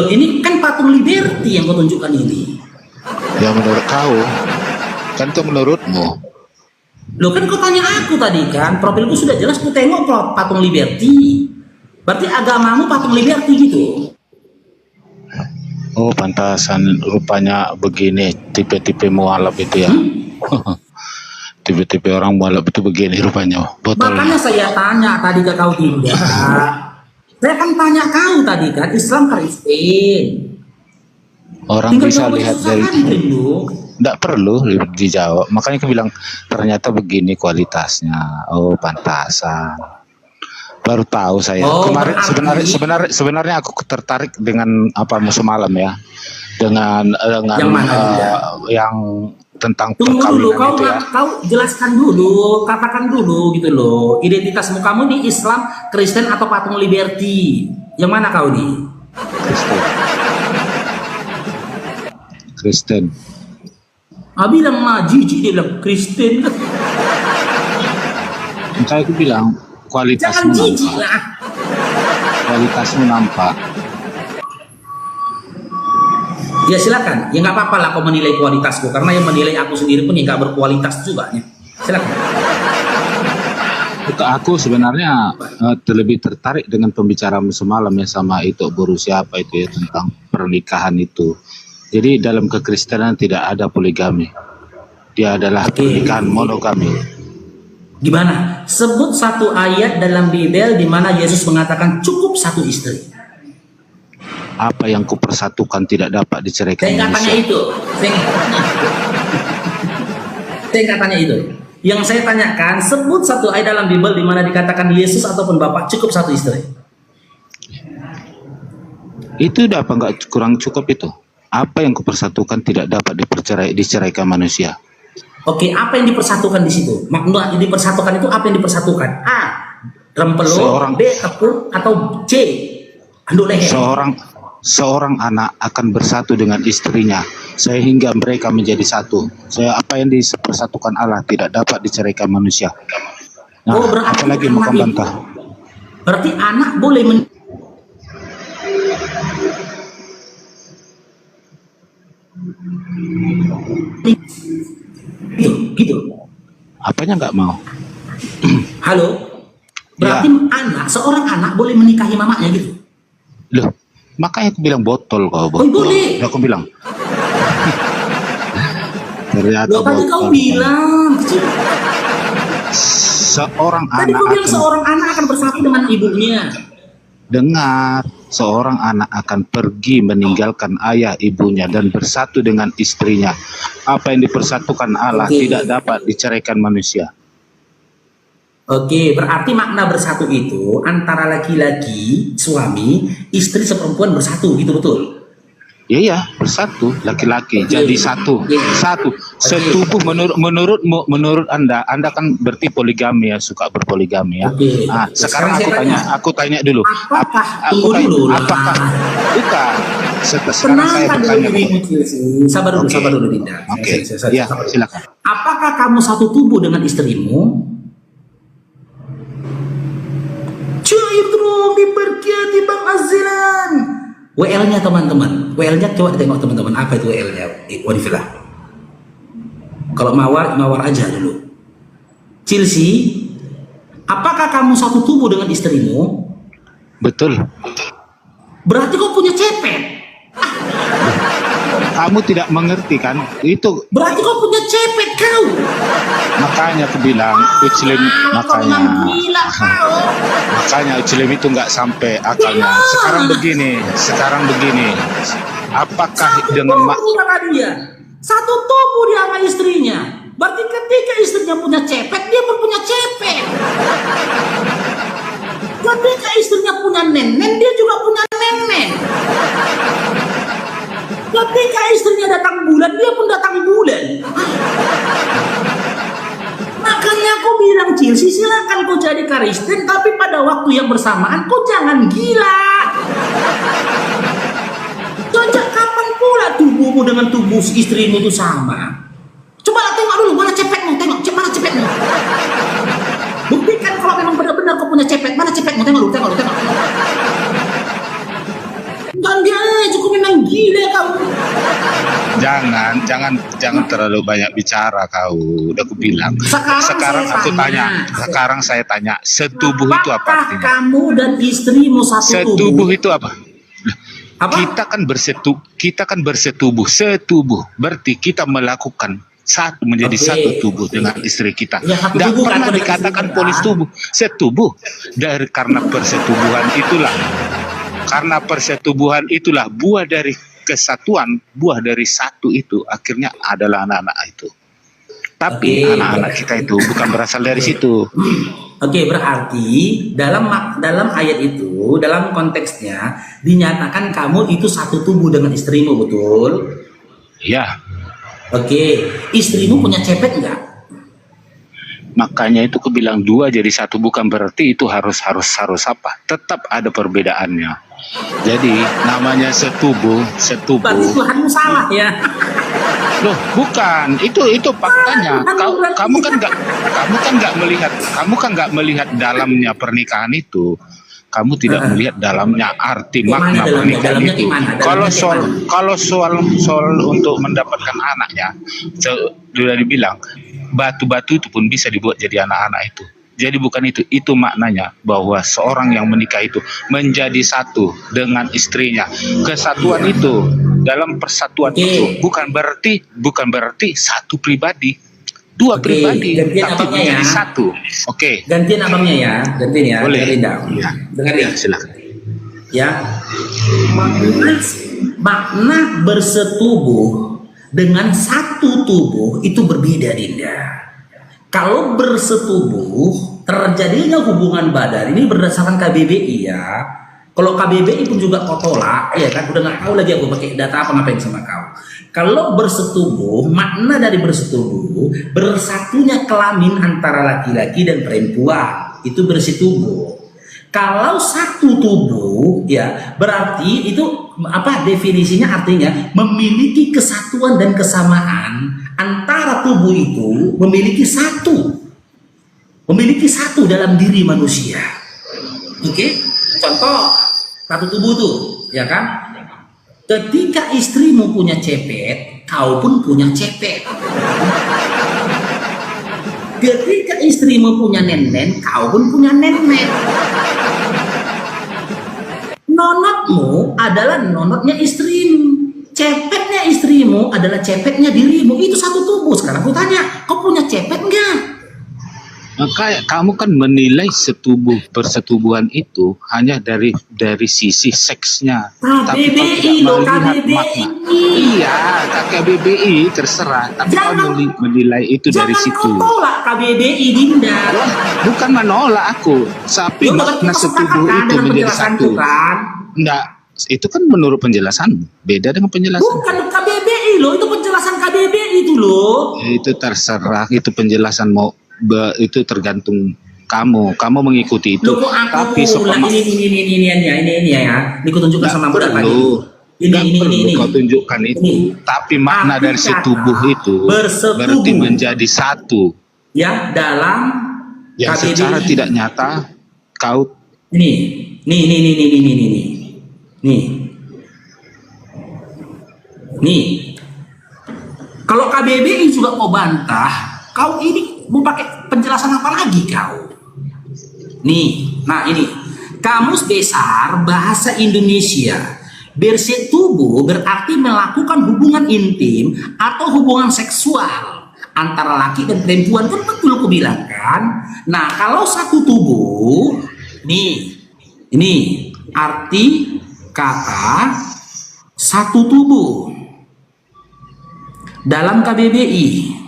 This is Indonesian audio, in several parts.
Loh, ini kan patung Liberty yang kau tunjukkan ini. Ya menurut kau, kan itu menurutmu. Loh, kan kau tanya aku tadi kan, profilku sudah jelas, ku tengok patung Liberty. Berarti agamamu patung Liberty gitu. Oh, pantasan rupanya begini, tipe-tipe mualaf itu ya. Tipe-tipe orang mualaf itu begini rupanya. Botol. Makanya saya tanya tadi ke kau tidak. Saya kan tanya kau tadi kan, Islam Kristen. Orang Tinggal bisa jawab lihat susah dari kan, Bro. tidak perlu dijawab. Makanya aku bilang ternyata begini kualitasnya. Oh, pantasan. Baru tahu saya. Oh, Kemarin berarti sebenarnya aku tertarik dengan apa musuh malam ya. Dengan yang mana yang tentang tunggu dulu, perkawinan itu ya. kau jelaskan dulu, katakan dulu gitu loh. Identitasmu kamu di Islam, Kristen atau patung Liberty? Yang mana kau di? Kristen. Bilang mah jijik, dia bilang Kristen. Makanya aku bilang Jangan jijik lah. Kualitasmu nampak. Ya silakan, ya nggak apa-apa lah kau menilai kualitasku, karena yang menilai aku sendiri pun ya nggak berkualitas juga ya. Silakan. Untuk aku sebenarnya lebih tertarik dengan pembicaraan semalam ya sama itu berusia apa itu ya tentang pernikahan itu. Jadi dalam kekristenan tidak ada poligami. Dia adalah pernikahan monogami. Gimana? Sebut satu ayat dalam Bible di mana Yesus mengatakan cukup satu istri. Apa yang kupersatukan tidak dapat diceraikan Saya nggak tanya itu. Saya nggak tanya itu. Yang saya tanyakan, sebut satu ayat dalam Bible di mana dikatakan Yesus ataupun Bapak cukup satu istri. Itu udah apa nggak kurang cukup itu? Apa yang kupersatukan tidak dapat diceraikan manusia. Oke, apa yang dipersatukan di situ? Makna yang dipersatukan itu apa yang dipersatukan? A. Rempelo, B. Tepung, atau C. Anduk leher. Seorang anak akan bersatu dengan istrinya sehingga mereka menjadi satu. Apa yang dipersatukan Allah tidak dapat diceraikan manusia. Nah, apalagi mau bantah. Berarti anak boleh gitu. Apanya nggak mau? Halo. Berarti ya. Seorang anak boleh menikahi mamanya gitu. Loh, makanya aku bilang botol kau botol. Oh, boleh. Aku bilang. Ternyata tadi kau bilang seorang anak akan bersatu dengan ibunya. Dengar, seorang anak akan pergi meninggalkan ayah ibunya dan bersatu dengan istrinya. Apa yang dipersatukan Allah tidak dapat diceraikan manusia. Oke, berarti makna bersatu itu antara laki-laki, suami, istri seperempuan bersatu, gitu betul? Iya, bersatu, laki-laki jadi satu, setubuh. Menurut Anda kan berarti poligami ya, suka berpoligami ya. Nah, sekarang aku tanya dulu. Apakah? Bukan. Sekarang saya bertanya. Sabar dulu, Dinda. Oke, ya, silakan. Apakah kamu satu tubuh dengan istrimu? Cair dong diberkiati Bang Azilan. WL-nya teman-teman, WL-nya coba tengok teman-teman, apa itu WL-nya? Wadifilah. Kalau mawar aja dulu. Chelsea, apakah kamu satu tubuh dengan istrimu? Betul. Berarti kau punya cepet. Kamu tidak mengerti kan? Itu. Berarti kau punya cepet kau. Makanya aku bilang Uclim, makanya Uclim itu nggak sampai akalnya. Sekarang begini. Apakah dengan dia satu tubuh dia sama istrinya? Berarti ketika istrinya punya cepet, dia pun punya cepet. Ketika istrinya punya nenen, dia juga punya nenen. Ketika istrinya datang bulan, dia pun datang bulan. Makanya aku bilang, Chelsea, silakan kau jadi Kristen, tapi pada waktu yang bersamaan kau jangan gila. Sejak kapan pula tubuhmu dengan tubuh istrimu itu sama? Coba tengok dulu, mana cepetmu, mana cepetmu. Buktikan kalau memang benar-benar kau punya cepet, mana cepetmu, tengok dulu. Dan dia Jangan terlalu banyak bicara kau. Udah aku bilang. Sekarang Sekarang saya tanya, setubuh itu apa apakah artinya? kamu dan istrimu satu Setubuh tubuh? itu apa? Apa? Kita kan bersetubuh. Setubuh berarti kita melakukan satu, menjadi satu tubuh dengan istri kita. Ya, satu Tidak tubuh kan, pernah dengan dikatakan istri kita. polis tubuh. Setubuh karena persetubuhan itulah buah dari kesatuan, buah dari satu itu akhirnya adalah anak-anak itu. Tapi anak-anak kita itu bukan berasal dari situ. Oke, berarti dalam ayat itu, dalam konteksnya dinyatakan kamu itu satu tubuh dengan istrimu, betul? Ya, Oke, istrimu punya cepet nggak? makanya itu aku bilang dua jadi satu, bukan berarti itu harus apa? Tetap ada perbedaannya. Jadi namanya setubuh. Berarti Tuhanmu salah ya? Loh, bukan. Itu faktanya. Kamu kan nggak melihat dalamnya pernikahan itu. Kamu tidak melihat dalamnya arti makna pernikahan itu. Kalau soal untuk mendapatkan anaknya, sudah dibilang batu-batu itu pun bisa dibuat jadi anak-anak itu. Jadi bukan itu maknanya bahwa seorang yang menikah itu menjadi satu dengan istrinya. Kesatuan itu dalam persatuan itu bukan berarti satu pribadi, dua pribadi, tapi menjadi satu. Oke. Gantian abangnya ya, gantian ya. Boleh. Ya. Dengerin. Silakan. Ya, makna bersetubuh dengan satu tubuh itu berbeda, Dinda. Kalau bersetubuh terjadinya hubungan badan ini berdasarkan KBBI ya. Kalau KBBI pun juga kau tolak, ya kan? Udah nggak tahu lagi aku pakai data apa ngapain sama kau. Kalau bersetubuh, makna dari bersetubuh bersatunya kelamin antara laki-laki dan perempuan itu bersetubuh. Kalau satu tubuh, ya berarti itu apa definisinya, artinya memiliki kesatuan dan kesamaan antara tubuh itu, memiliki satu dalam diri manusia. Oke, contoh satu tubuh tuh, ya kan? Ketika istrimu punya cepet, kau pun punya cepet. Ketika istrimu punya nenek, kau pun punya nenek. Nonotmu adalah nonotnya istrimu. Cepetnya istrimu adalah cepetnya dirimu. Itu satu tubuh. Sekarang aku tanya, kau punya cepet enggak? Maka kamu kan menilai persetubuhan itu hanya dari sisi seksnya, tapi kau tidak melihat makna. Iya, KBBI terserah, tapi kau menilai itu dari situ. Jangan kau tolak KBBI, Dinda. Bukan menolak aku, tapi makna setubuh itu menjadi satu. Enggak, itu kan menurut penjelasan, beda dengan penjelasan. Bukan KBBI loh, itu penjelasan KBBI itu loh. Itu terserah, itu penjelasan itu tergantung kamu mengikuti itu. Loh, tapi ini ya, ini kutunjukkan sama budak tadi. Ini kau tunjukkan itu. Ini. Tapi makna dari setubuh itu berarti menjadi satu. Ya, dalam yang KBBI. Secara tidak nyata kau Nih. Kalau KBBI juga kau bantah, kau ini mau pakai penjelasan apa lagi kau? Nah ini Kamus Besar Bahasa Indonesia. Bersetubuh berarti melakukan hubungan intim atau hubungan seksual antara laki dan perempuan, kan betul aku bilang kan? Nah kalau satu tubuh, ini arti kata satu tubuh dalam KBBI.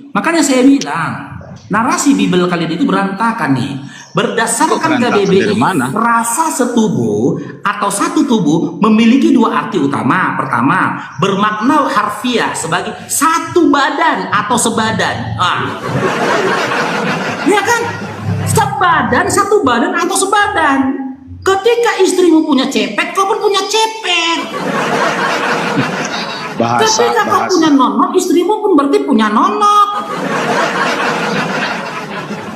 Makanya saya bilang narasi Bible kalian itu berantakan nih. Berdasarkan KBBI, rasa setubuh atau satu tubuh memiliki dua arti utama. Pertama, bermakna harfiah sebagai satu badan atau sebadan. Ya kan? Sebadan, satu badan atau sebadan. Ketika istrimu punya cepet, kau pun punya cepet. Ketika kau punya nonot, istrimu pun berarti punya nonot.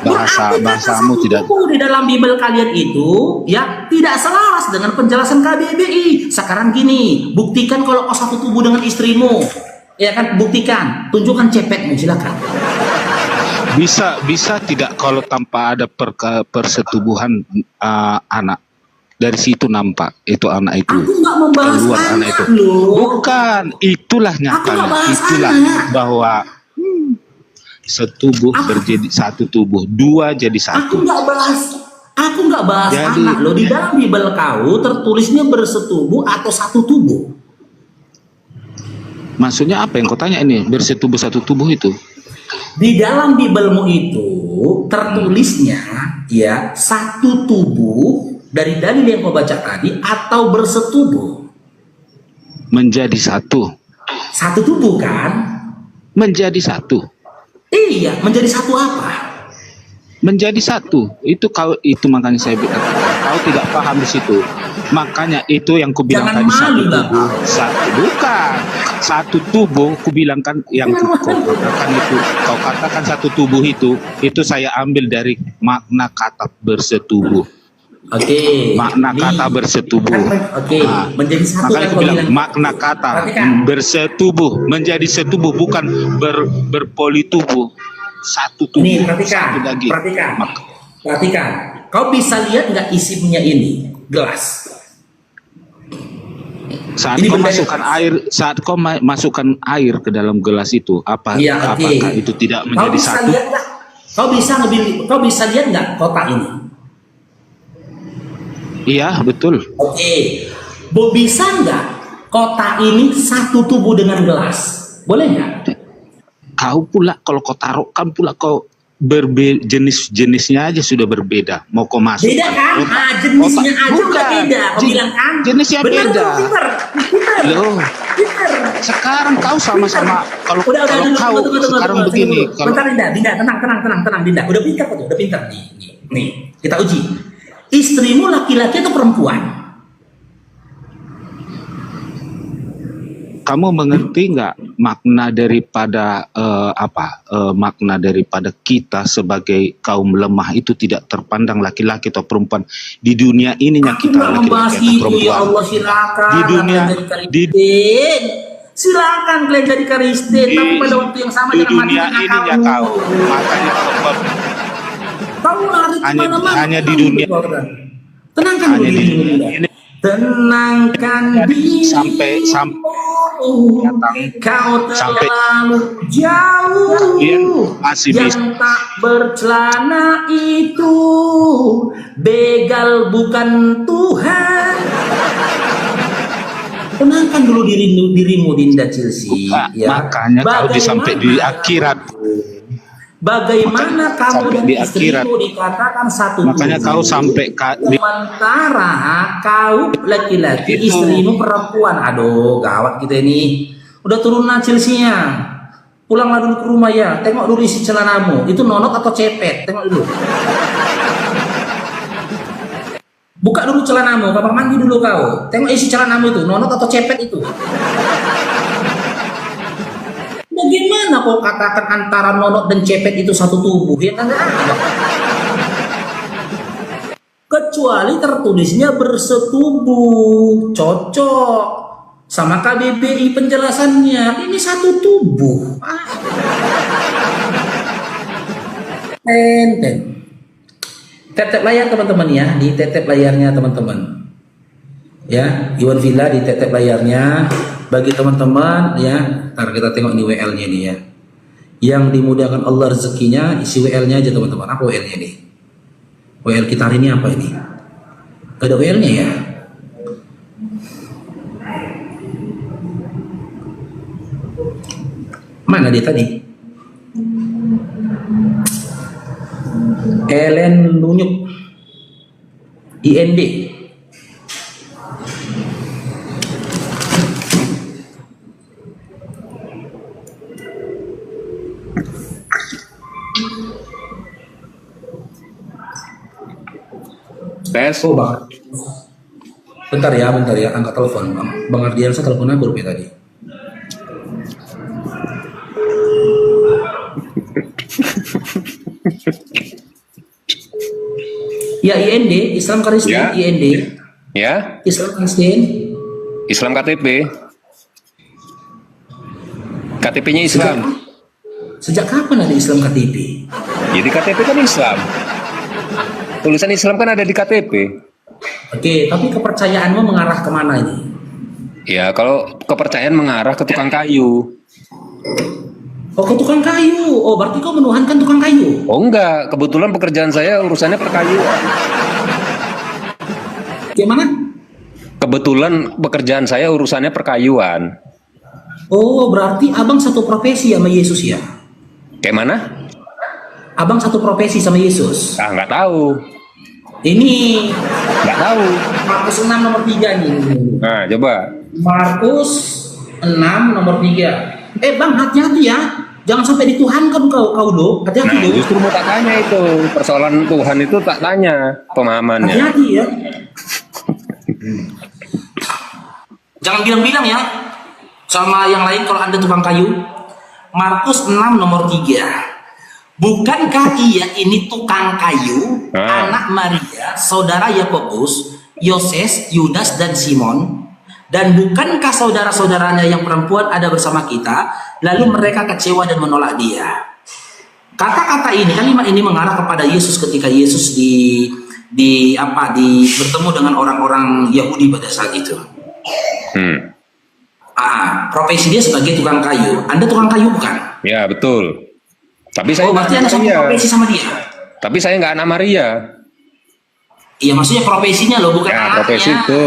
bahasamu tidak. Di dalam Bible kalian itu ya tidak selaras dengan penjelasan KBBI. Sekarang gini, buktikan kalau kau satu tubuh dengan istrimu. Ya kan, buktikan, tunjukkan cepetmu, silakan. Bisa tidak kalau tanpa ada persetubuhan anak. Dari situ nampak itu anak itu. Aku nggak membahas anak itu. Bukan, itulah nyatanya. Itulah bahwa setubuh berjadi satu tubuh, dua jadi satu. Aku nggak bahas anak loh. Di dalam Bible kau tertulisnya bersetubuh atau satu tubuh. Maksudnya apa yang kau tanya ini? Bersetubuh satu tubuh itu? Di dalam Biblemu itu tertulisnya ya satu tubuh dari dalil yang kau baca tadi atau bersetubuh menjadi satu. Satu tubuh kan? Menjadi satu. Iya, menjadi satu apa? Menjadi satu. Itu makanya saya bilang kau tidak paham di situ. Makanya itu yang kubilang tadi satu tubuh. Bukan satu tubuh, kubilangkan yang kau katakan itu. Kau katakan satu tubuh itu saya ambil dari makna kata bersetubuh. Oke. Makna kata bersetubuh. Oke. Menjadi satu. Makanya aku bilang makna kata bersetubuh, menjadi setubuh, bukan berpolitubuh. Satu tubuh. Nih, perhatikan. Kau bisa lihat nggak isinya ini gelas? Saat kau masukkan air ke dalam gelas itu, apakah itu tidak menjadi satu? Kau bisa lihat nggak kotak ini? Iya, betul. Oke. Bisa nggak kotak ini satu tubuh dengan gelas? Boleh nggak? Kau pula kalau kau taruhkan pula kau jenisnya aja sudah berbeda. Mau kau masuk? Beda kan? Jenisnya aja udah beda. Kau bilang kan? Jenisnya bener, beda. Loh. Sekarang kau sama-sama kalau udah, kau sekarang begini. Bentar Dinda, tenang Dinda. Udah pintar nih. Kita uji. Istrimu laki-laki atau perempuan? Kamu mengerti nggak makna daripada makna daripada kita sebagai kaum lemah itu tidak terpandang laki-laki atau perempuan di dunia ininya kita laki-laki atau perempuan. Ya Allah, silakan. Di dunia silakan kalian jadi Kristen, tapi pada waktu yang sama di dunia ininya kau. Makanya kau lari kemana-mana. Hanya di dunia. Tenangkan diri. Tenangkan diri. Sampai kau terlalu jauh. Yang tak bercelana itu begal bukan Tuhan. Tenangkan dulu dirimu Dinda Chelsea. Makanya kau sampai di akhirat. Bagaimana kamu dan istrimu dikatakan satu tubuh? Makanya kau sampai sementara kau laki-laki, istrimu perempuan. Aduh, gawat kita ini. Udah turun Chelsea-nya. Pulanglah dulu ke rumah ya. Tengok dulu isi celanamu. Itu nonot atau cepet? Tengok dulu. Buka dulu celanamu, kamar mandi dulu kau. Tengok isi celanamu itu, nonot atau cepet itu. Bagaimana kau katakan antara nonot dan cepet itu satu tubuh? Ya kan ada. Kecuali tertulisnya bersetubuh, cocok sama KBBI penjelasannya. Ini satu tubuh. Tap layar teman-teman ya, di tap layarnya teman-teman. Ya, Iwan Villa di tap layarnya. Bagi teman-teman ya, ntar kita tengok ini WL-nya nih ya. Yang dimudahkan Allah rezekinya, isi WL-nya aja teman-teman. Apa WL-nya nih? WL kita hari ini apa ini? Gak ada WL-nya ya? Mana dia tadi? Ellen Lunyuk IND. Tes. Oh, bentar ya, angkat telepon. Bang Ardiansa telepon aku ya tadi. Ya, IND, Islam Kristen, Ya. IND, Ya, Islam Kristen. Islam KTP. KTP-nya Islam. Sejak kapan ada Islam KTP? Jadi KTP kan Islam. Tulisan Islam kan ada di KTP. Oke, tapi kepercayaanmu mengarah kemana ini? Ya, kalau kepercayaan mengarah ke tukang kayu. Oh, ke tukang kayu. Oh, berarti kau menuhankan tukang kayu. Oh enggak, kebetulan pekerjaan saya urusannya perkayuan. Gimana? Kebetulan pekerjaan saya urusannya perkayuan. Oh, berarti abang satu profesi sama Yesus ya? Kayak mana? Abang satu profesi sama Yesus. Ah, nggak tahu. Ini Nggak tahu. Markus 6 nomor 3 nih. Nah, coba. Markus 6 nomor 3. Bang, hati-hati ya. Jangan sampai dituhankan kau lo. Hati-hati Nah, lo. justru mau tak tanya itu. Persoalan Tuhan itu tak tanya pemahamannya. Hati-hati ya. Jangan bilang-bilang ya sama yang lain kalau Anda tukang kayu. Markus 6 nomor 3. Bukankah ia ini tukang kayu, anak Maria, saudara Yakobus, Yoses, Yudas dan Simon? Dan bukankah saudara-saudaranya yang perempuan ada bersama kita? Lalu mereka kecewa dan menolak dia. Kata-kata ini, kalimat ini mengarah kepada Yesus ketika Yesus bertemu dengan orang-orang Yahudi pada saat itu. Profesi dia sebagai tukang kayu. Anda tukang kayu bukan? Ya, betul. Tapi saya berarti Anda satu profesi sama dia. Tapi saya nggak anak Maria. Iya, maksudnya profesinya loh, bukan Ya, anaknya. profesi itu.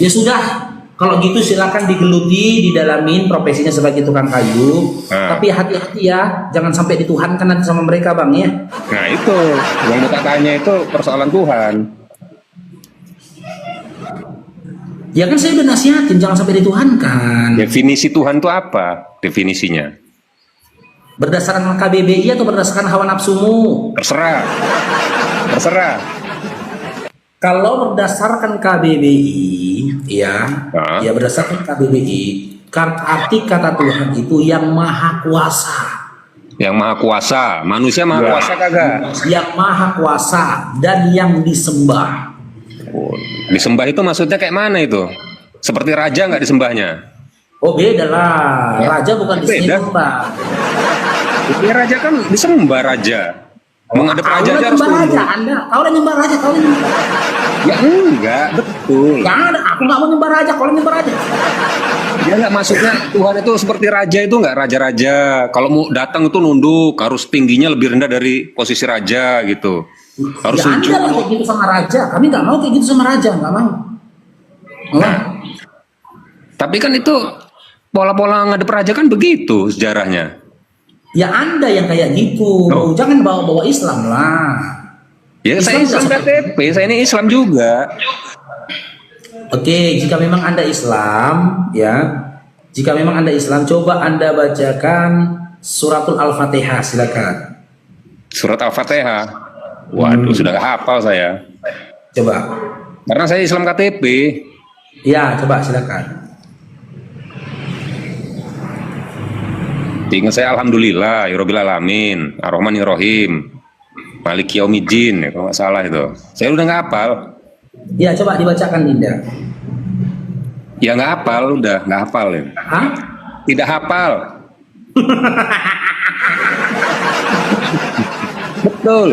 Ya sudah, kalau gitu silakan digeluti, didalamin profesinya sebagai tukang kayu. Tapi hati-hati ya, jangan sampai dituhankan nanti sama mereka, Bang ya. Nah, itu yang mau tak tanya itu persoalan Tuhan. Ya kan saya udah nasihatin jangan sampai dituhankan. Definisi Tuhan itu apa? Definisinya? Berdasarkan KBBI atau berdasarkan hawa nafsumu? Terserah. Terserah. Kalau berdasarkan KBBI, ya berdasarkan KBBI, arti kata Tuhan itu yang maha kuasa. Yang maha kuasa, manusia maha kuasa kagak? Yang maha kuasa dan yang disembah. Oh, disembah itu maksudnya kayak mana itu? Seperti raja nggak disembahnya? Oh beda lah, raja bukan disembah. Ya, raja kan disembah raja. Menghadap raja aja harus nyembah raja, tunduk. Anda kau udah nyembah raja, kau nyembah. Ya enggak, betul. Ya ada, aku nggak mau nyembah raja, kau nyembah raja. Ya enggak, maksudnya Tuhan itu seperti raja itu enggak, raja-raja. Kalau mau datang itu nunduk, harus tingginya lebih rendah dari posisi raja gitu. Harus Ya Anda lah kayak gitu sama raja, kami nggak mau kayak gitu sama raja, nggak mau. Tapi kan itu pola-pola ngadep raja kan begitu sejarahnya. Ya Anda yang kayak gitu, jangan bawa-bawa Islam lah. Ya saya Islam KTP, saya ini Islam juga. Oke, jika memang Anda Islam, ya, jika memang Anda Islam, coba Anda bacakan suratul Al-Fatihah, silakan. Surat Al-Fatihah. Waduh, sudah gak hafal saya. Coba. Karena saya Islam KTP. Ya, coba silakan. Ingat saya Alhamdulillah, Yirobbil Alamin, Ar-Rahmanir-Rahim, Maliki Yaumiddin, ya, kalau nggak salah itu. Saya udah nggak hafal. Ya, coba dibacakan Dinda. Ya nggak hafal, udah nggak hafal ya. Hah? Tidak hafal. Betul.